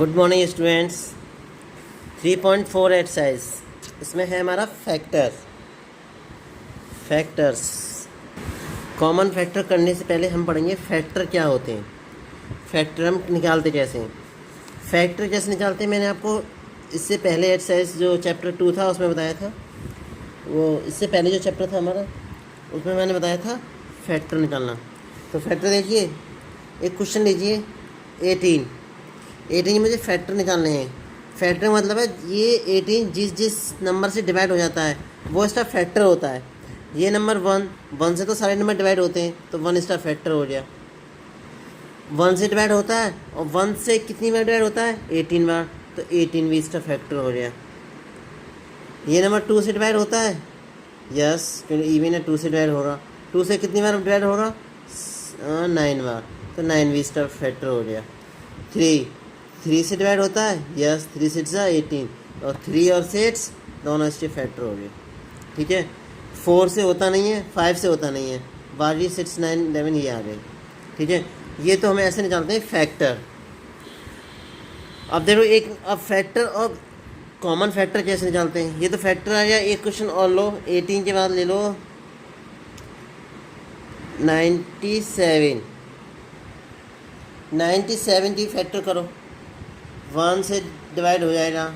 Good morning students. 3.4 exercise, इसमें है हमारा फैक्टर्स। कॉमन फैक्टर करने से पहले हम पढ़ेंगे फैक्टर क्या होते हैं। फैक्टर हम निकालते कैसे हैं, फैक्टर कैसे निकालते हैं मैंने आपको इससे पहले एक्सरसाइज जो चैप्टर 2 था उसमें बताया था। वो इससे पहले जो चैप्टर था हमारा उसमें मैंने बताया था फैक्टर निकालना। तो फैक्टर देखिए, एक क्वेश्चन लीजिए 18 मुझे फैक्टर निकालने हैं। फैक्टर का मतलब है ये 18 जिस नंबर से डिवाइड हो जाता है वो इसका फैक्टर होता है। ये नंबर 1 से तो सारे नंबर डिवाइड होते हैं, तो 1 इसका फैक्टर हो गया। 1 से डिवाइड होता है और 1 से कितनी बार डिवाइड होता है, 18 बार, तो 18 भी इसका फैक्टर हो गया। ये नंबर 2 से डिवाइड होता है, यस क्योंकि इवन है 2 से डिवाइड होगा। 2 से कितनी बार डिवाइड होगा, 9 बार, तो 9 भी इसका फैक्टर हो गया। 3 से डिवाइड होता है, यस 3 6 18, और 3 और 6 दोनों इसके फैक्टर हो गए। ठीक है, 4 से होता नहीं है, 5 से होता नहीं है, 12 6 9 11 ये आ गए। ठीक है, ये तो हम ऐसे निकालते हैं फैक्टर। अब देखो अब फैक्टर और कॉमन फैक्टर कैसे निकालते हैं। ये तो फैक्टर आ गया। एक क्वेश्चन और लो, 18 के बाद ले लो 97 की फैक्टर करो। 1 से डिवाइड हो जाएगा,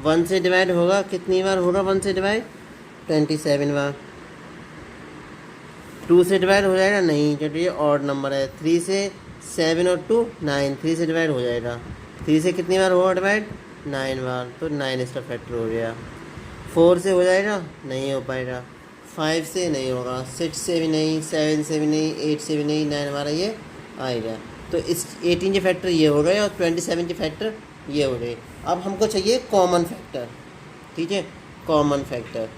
1 से डिवाइड होगा, कितनी बार होगा 1 से डिवाइड, 27 बार। 2 से डिवाइड हो जाएगा नहीं, क्योंकि ये ऑड नंबर है। 3 से 7 और 2 9, 3 से डिवाइड हो जाएगा। 3 से कितनी बार होगा डिवाइड, 9 बार, तो 9 इसका फैक्टर हो गया। 4 से हो जाएगा, नहीं हो पाएगा। 5 से नहीं होगा, 6 से भी नहीं, 7 से भी नहीं, 8 से भी नहीं, 9 हमारा ये आएगा। तो इस 18 के फैक्टर ये हो गए और 27 के फैक्टर ये हो गए। अब हमको चाहिए कॉमन फैक्टर। ठीक है, कॉमन फैक्टर।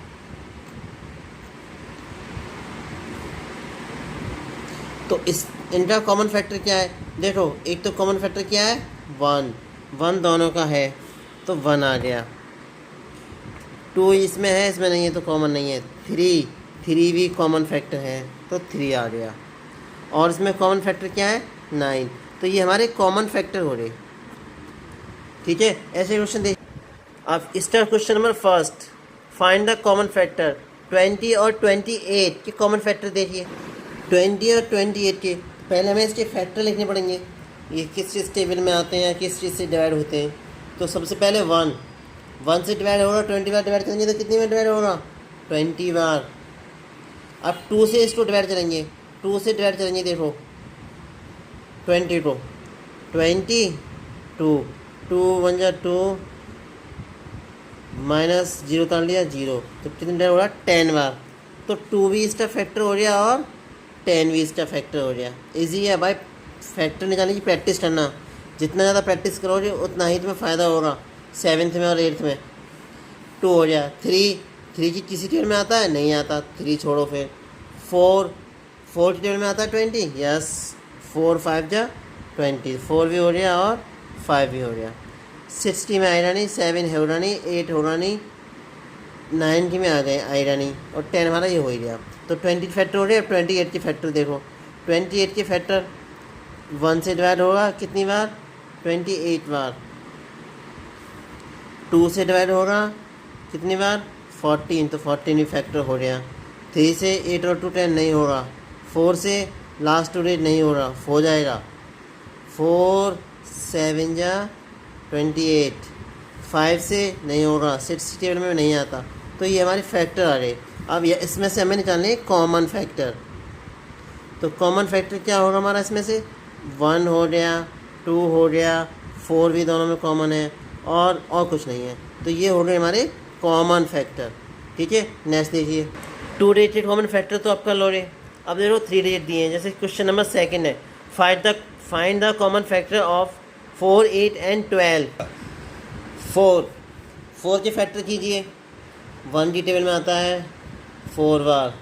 तो इस इनका कॉमन फैक्टर क्या है, देखो एक तो कॉमन फैक्टर क्या है, 1 दोनों का है तो 1 आ गया। 2 इसमें है, इसमें नहीं है तो कॉमन नहीं है। 3 भी कॉमन फैक्टर है तो 3 आ गया। और इसमें कॉमन फैक्टर क्या है, 9, तो ये हमारे कॉमन फैक्टर हो रहे। ठीक है, ऐसे क्वेश्चन देख। अब इसका question number first, find the common factor. 20 और 28 के कॉमन फैक्टर देखिए। 20 और 28 के पहले हमें इसके फैक्टर लिखने पड़ेंगे, ये किस चीज़ टेबल में आते हैं, किस चीज़ से डिवाइड होते हैं। तो सबसे पहले 1 से डिवाइड होगा, 20 बार डिवाइड करेंगे तो कितनी बार डिवाइड होगा, 20 बार। अब 2 से इसको डिवाइड करेंगे, 2 से डिवाइड करेंगे, देखो 22, 2 1 जा 2 माइनस 0 उतार लिया 0, तो कितनी डिवाइड हो रहा, 10 बार। तो 2 भी इसका फैक्टर हो गया और 10 भी इसका फैक्टर हो गया। ईजी है भाई, फैक्टर निकालने की प्रैक्टिस करना। जितना ज़्यादा प्रैक्टिस करोगे उतना ही तुम्हें फ़ायदा होगा। 7th में और 8th में 2 हो गया। 3 की किसी टेबल में आता है, नहीं आता, 3 छोड़ो। फिर 4 की टेबल में आता है 20, यस 4 5 जा 20, 4 भी हो गया और 5 भी हो गया। 60 में आएगा नहीं, 7 होगा नहीं, 8 होगा नहीं, 9 में आ गए आएगा नहीं, और 10 हमारा ये हो ही गया। तो 20 फैक्टर हो गया। 28 के फैक्टर देखो, 28 के फैक्टर 1 से डिवाइड होगा कितनी बार, 28 बार। 2 से डिवाइड होगा कितनी बार, 14, तो 14 भी फैक्टर हो गया। 3 से 8 और 2 10 नहीं होगा। 4 से लास्ट 2 नहीं हो रहा, हो जाएगा। 4 7 जा 28, 5 से नहीं होगा, 6 टेबल में नहीं आता, तो ये हमारे फैक्टर आ गए। अब ये इसमें से हमें निकालने कॉमन फैक्टर। तो कॉमन फैक्टर क्या होगा हमारा, इसमें से 1 हो गया, 2 हो गया, 4 भी दोनों में कॉमन है, और कुछ नहीं है। तो ये हो गए हमारे कॉमन फैक्टर। ठीक है, नेक्स्ट देखिए। 2 डिजिट कॉमन फैक्टर तो आपका लो रहे। अब देखो 3 डिजिट दिए हैं, जैसे क्वेश्चन नंबर 2 है, find the common factor of 4 8 and 12। 4 के फैक्टर कीजिए। 1 की टेबल में आता है 4 बार,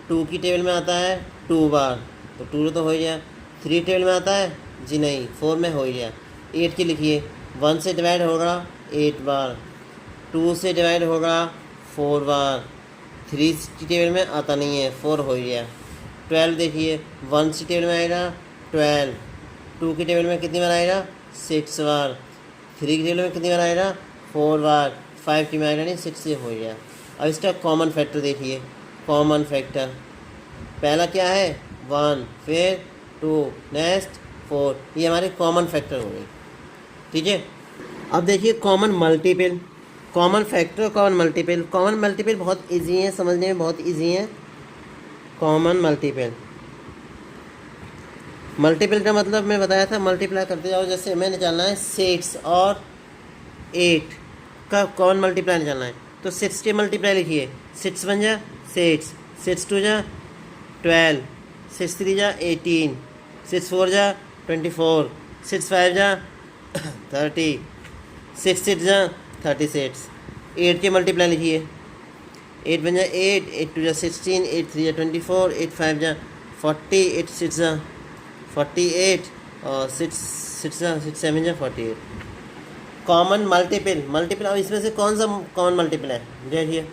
2 की टेबल में आता है 2 बार, तो 2 तो हो ही गया। 3 टेबल में आता है जी नहीं, 4 में हो ही गया। 8 की लिखिए, 1 से डिवाइड होगा 8 बार, 2 से डिवाइड होगा 4 बार, 3 की टेबल में आता नहीं है, 4 हो ही गया। 12 देखिए, 1 की टेबल में आएगा 12, 2 की टेबल में कितनी बार आएगा, 6 बार, 3 की टेबल में कितनी बार आएगा 4 बार, 5 की में आएगा नहीं 6 से हो गया। अब इसका कॉमन फैक्टर देखिए, कॉमन फैक्टर पहला क्या है 1, फिर 2, नेक्स्ट 4, ये हमारे कॉमन फैक्टर हो गई। ठीक है, अब देखिए common multiple, common factor, common multiple. Common multiple बहुत इजी है, समझने में बहुत इजी है। कॉमन मल्टीपल, मल्टीपल का मतलब मैं बताया था, मल्टीप्लाई करते जाओ। जैसे हमें निकालना है 6 और 8 का कॉमन मल्टीप्लाई निकालना है, तो 6 के मल्टीप्लाई लिखिए, 6 1 जा 6, 6 2 जा 12, 6 3 जा 18, 6 4 जा 24, 6 5 जा 30, 6 6 जा 36। 8 के मल्टीप्लाई लिखिए, 8 1 जा 8, 8 2 जा 16, 8 3 जा 24, 8 5 जा 40, 8 6 जा 48 और 6 7 जा 48। कॉमन मल्टीपल, मल्टीपल अब इसमें से कौन सा कॉमन मल्टीपल है देखिए,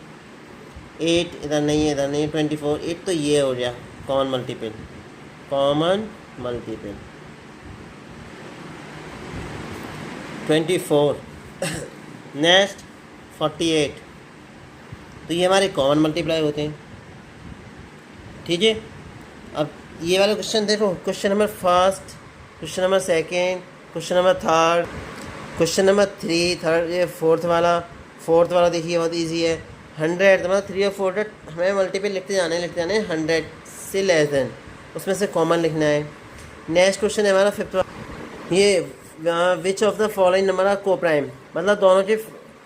8 इधर नहीं है, इधर नहीं है, 24, 8 तो ये हो गया common multiple, common multiple 24। Next 48, तो ये हमारे कॉमन मल्टीप्लाई होते हैं। ठीक है, अब ये वाला क्वेश्चन देखो, question number first, question number second, question number third, question number third, ये फोर्थ वाला देखिए बहुत इजी है। 100 मतलब 3 और 4 हमें मल्टीपल लिखते जाने 100 से लेस देन, उसमें से कॉमन लिखना है। नेक्स्ट क्वेश्चन है हमारा फिफ्थ, ये which of the following number are coprime, मतलब दोनों के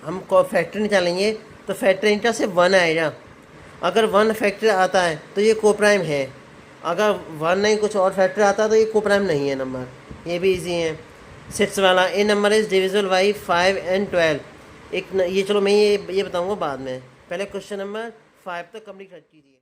हम फैक्टर निकालेंगे तो फैक्टर इनका से 1 आएगा। अगर 1 फैक्टर आता है तो ये को प्राइम है, अगर 1 नहीं कुछ और फैक्टर आता है तो ये को प्राइम नहीं है नंबर। ये भी इजी है। 6 वाला, a number is divisible by 5 and 12। एक ये चलो मैं ये बताऊंगा बाद में, पहले क्वेश्चन नंबर 5 तक कंप्लीट कीजिए।